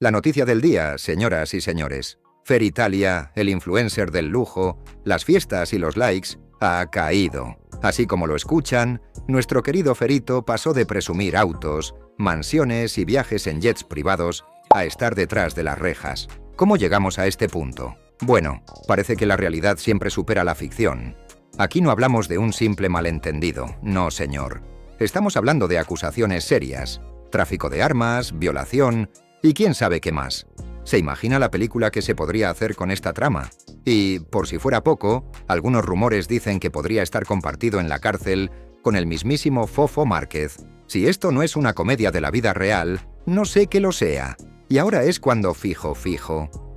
La noticia del día, señoras y señores. Feritalia, el influencer del lujo, las fiestas y los likes, ha caído. Así como lo escuchan, nuestro querido Ferito pasó de presumir autos, mansiones y viajes en jets privados a estar detrás de las rejas. ¿Cómo llegamos a este punto? Bueno, parece que la realidad siempre supera la ficción. Aquí no hablamos de un simple malentendido, no señor. Estamos hablando de acusaciones serias, tráfico de armas, violación y quién sabe qué más. ¿Se imagina la película que se podría hacer con esta trama? Y, por si fuera poco, algunos rumores dicen que podría estar compartido en la cárcel con el mismísimo Fofo Márquez. Si esto no es una comedia de la vida real, no sé qué lo sea. Y ahora es cuando fijo,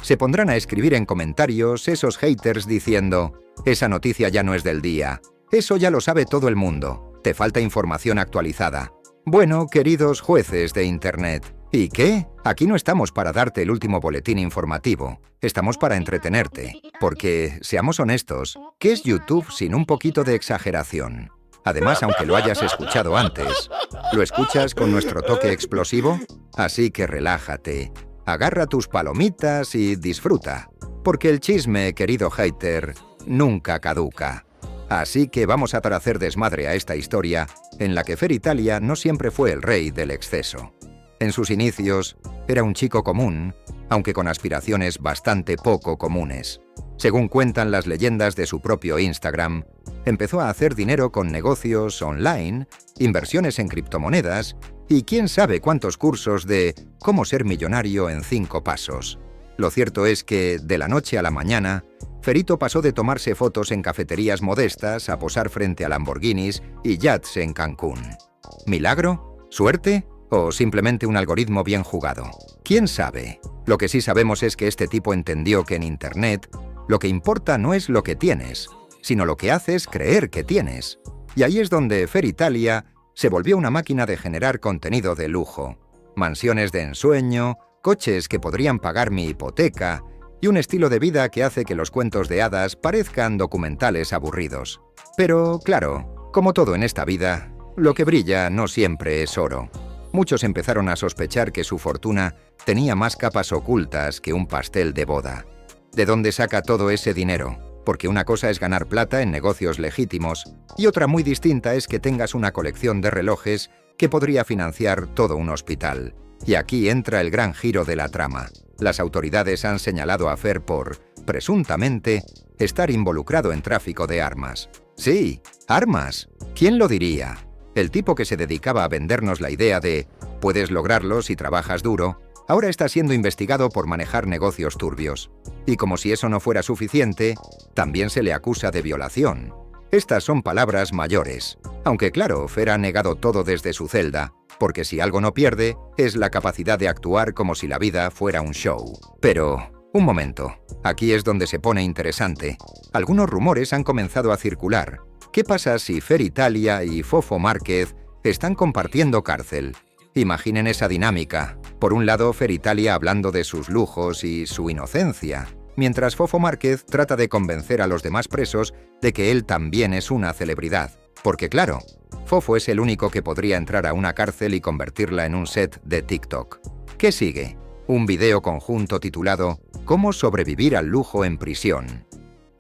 se pondrán a escribir en comentarios esos haters diciendo: esa noticia ya no es del día, eso ya lo sabe todo el mundo, te falta información actualizada. Bueno, queridos jueces de Internet, ¿y qué? Aquí no estamos para darte el último boletín informativo, estamos para entretenerte, porque, seamos honestos, ¿qué es YouTube sin un poquito de exageración? Además, aunque lo hayas escuchado antes, ¿lo escuchas con nuestro toque explosivo? Así que relájate, agarra tus palomitas y disfruta, porque el chisme, querido hater, nunca caduca. Así que vamos a dar hacer desmadre a esta historia en la que Feritalia no siempre fue el rey del exceso. En sus inicios, era un chico común, aunque con aspiraciones bastante poco comunes. Según cuentan las leyendas de su propio Instagram, empezó a hacer dinero con negocios online, inversiones en criptomonedas y quién sabe cuántos cursos de cómo ser millonario en 5 pasos. Lo cierto es que, de la noche a la mañana, Ferito pasó de tomarse fotos en cafeterías modestas a posar frente a Lamborghinis y yachts en Cancún. ¿Milagro? ¿Suerte? ¿O simplemente un algoritmo bien jugado? ¿Quién sabe? Lo que sí sabemos es que este tipo entendió que en Internet lo que importa no es lo que tienes, sino lo que haces creer que tienes. Y ahí es donde Feritalia se volvió una máquina de generar contenido de lujo. Mansiones de ensueño, coches que podrían pagar mi hipoteca y un estilo de vida que hace que los cuentos de hadas parezcan documentales aburridos. Pero, claro, como todo en esta vida, lo que brilla no siempre es oro. Muchos empezaron a sospechar que su fortuna tenía más capas ocultas que un pastel de boda. ¿De dónde saca todo ese dinero? Porque una cosa es ganar plata en negocios legítimos y otra muy distinta es que tengas una colección de relojes que podría financiar todo un hospital. Y aquí entra el gran giro de la trama. Las autoridades han señalado a Fer por, presuntamente, estar involucrado en tráfico de armas. Sí, armas. ¿Quién lo diría? El tipo que se dedicaba a vendernos la idea de «puedes lograrlo si trabajas duro», ahora está siendo investigado por manejar negocios turbios. Y como si eso no fuera suficiente, también se le acusa de violación. Estas son palabras mayores. Aunque claro, Fer ha negado todo desde su celda, porque si algo no pierde, es la capacidad de actuar como si la vida fuera un show. Pero, un momento, aquí es donde se pone interesante. Algunos rumores han comenzado a circular. ¿Qué pasa si Feritalia y Fofo Márquez están compartiendo cárcel? Imaginen esa dinámica. Por un lado, Feritalia hablando de sus lujos y su inocencia, mientras Fofo Márquez trata de convencer a los demás presos de que él también es una celebridad. Porque claro, Fofo es el único que podría entrar a una cárcel y convertirla en un set de TikTok. ¿Qué sigue? Un video conjunto titulado «Cómo sobrevivir al lujo en prisión».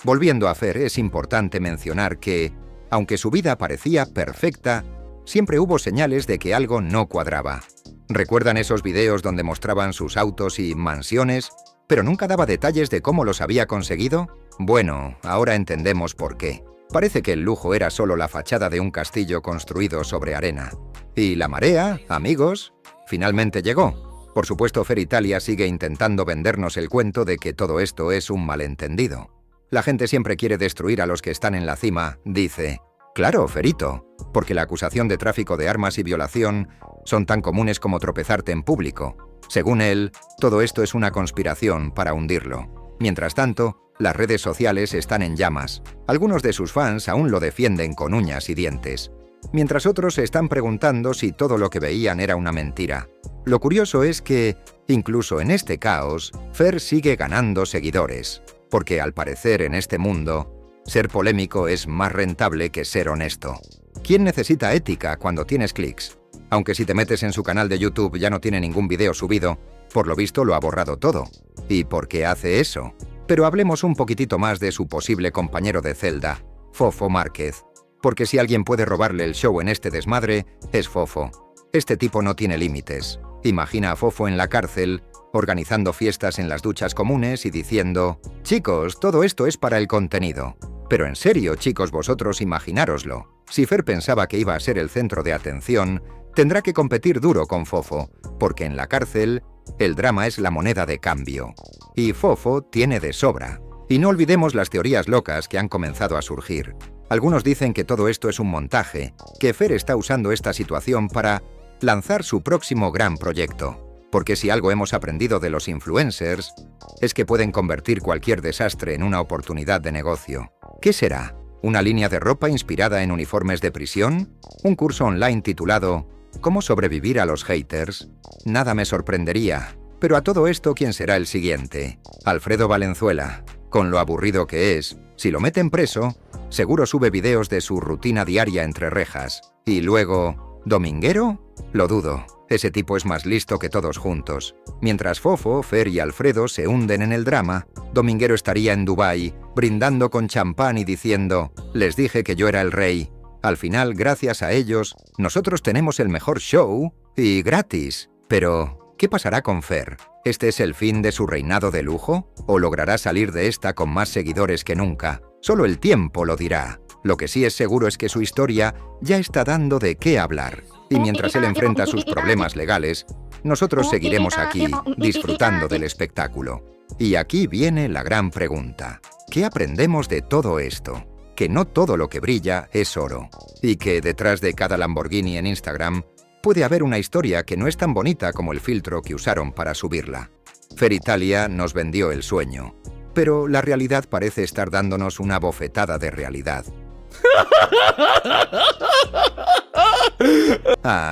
Volviendo a Fer, es importante mencionar que, aunque su vida parecía perfecta, siempre hubo señales de que algo no cuadraba. ¿Recuerdan esos videos donde mostraban sus autos y mansiones, pero nunca daba detalles de cómo los había conseguido? Bueno, ahora entendemos por qué. Parece que el lujo era solo la fachada de un castillo construido sobre arena. ¿Y la marea, amigos? Finalmente llegó. Por supuesto, Feritalia sigue intentando vendernos el cuento de que todo esto es un malentendido. La gente siempre quiere destruir a los que están en la cima, dice. Claro, Ferito, porque la acusación de tráfico de armas y violación son tan comunes como tropezarte en público. Según él, todo esto es una conspiración para hundirlo. Mientras tanto, las redes sociales están en llamas. Algunos de sus fans aún lo defienden con uñas y dientes, mientras otros se están preguntando si todo lo que veían era una mentira. Lo curioso es que, incluso en este caos, Fer sigue ganando seguidores, porque al parecer en este mundo, ser polémico es más rentable que ser honesto. ¿Quién necesita ética cuando tienes clics? Aunque si te metes en su canal de YouTube ya no tiene ningún video subido, Por lo visto lo ha borrado todo. ¿Y por qué hace eso? Pero hablemos un poquitito más de su posible compañero de celda, Fofo Márquez. Porque si alguien puede robarle el show en este desmadre, es Fofo. Este tipo no tiene límites. Imagina a Fofo en la cárcel, organizando fiestas en las duchas comunes y diciendo: «Chicos, todo esto es para el contenido». Pero en serio, chicos, vosotros imaginároslo. Si Fer pensaba que iba a ser el centro de atención, tendrá que competir duro con Fofo, porque en la cárcel el drama es la moneda de cambio. Y Fofo tiene de sobra. Y no olvidemos las teorías locas que han comenzado a surgir. Algunos dicen que todo esto es un montaje, que Fer está usando esta situación para lanzar su próximo gran proyecto. Porque si algo hemos aprendido de los influencers, es que pueden convertir cualquier desastre en una oportunidad de negocio. ¿Qué será? ¿Una línea de ropa inspirada en uniformes de prisión? ¿Un curso online titulado ¿Cómo sobrevivir a los haters? Nada me sorprendería. Pero a todo esto, ¿quién será el siguiente? Alfredo Valenzuela. Con lo aburrido que es, si lo meten preso, seguro sube videos de su rutina diaria entre rejas. Y luego, ¿Dominguero? Lo dudo. Ese tipo es más listo que todos juntos. Mientras Fofo, Fer y Alfredo se hunden en el drama, Dominguero estaría en Dubái, brindando con champán y diciendo: «Les dije que yo era el rey. Al final, gracias a ellos, nosotros tenemos el mejor show y gratis». Pero, ¿qué pasará con Fer? ¿Este es el fin de su reinado de lujo? ¿O logrará salir de esta con más seguidores que nunca? Solo el tiempo lo dirá. Lo que sí es seguro es que su historia ya está dando de qué hablar. Y mientras él enfrenta sus problemas legales, nosotros seguiremos aquí, disfrutando del espectáculo. Y aquí viene la gran pregunta. ¿Qué aprendemos de todo esto? Que no todo lo que brilla es oro. Y que detrás de cada Lamborghini en Instagram puede haber una historia que no es tan bonita como el filtro que usaron para subirla. Feritalia nos vendió el sueño. Pero la realidad parece estar dándonos una bofetada de realidad.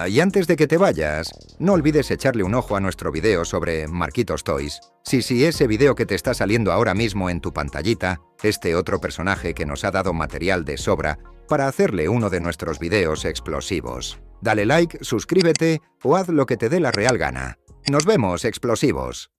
Y antes de que te vayas, no olvides echarle un ojo a nuestro video sobre Marquitos Toys. Sí, ese video que te está saliendo ahora mismo en tu pantallita, este otro personaje que nos ha dado material de sobra para hacerle uno de nuestros videos explosivos. Dale like, suscríbete o haz lo que te dé la real gana. ¡Nos vemos, explosivos!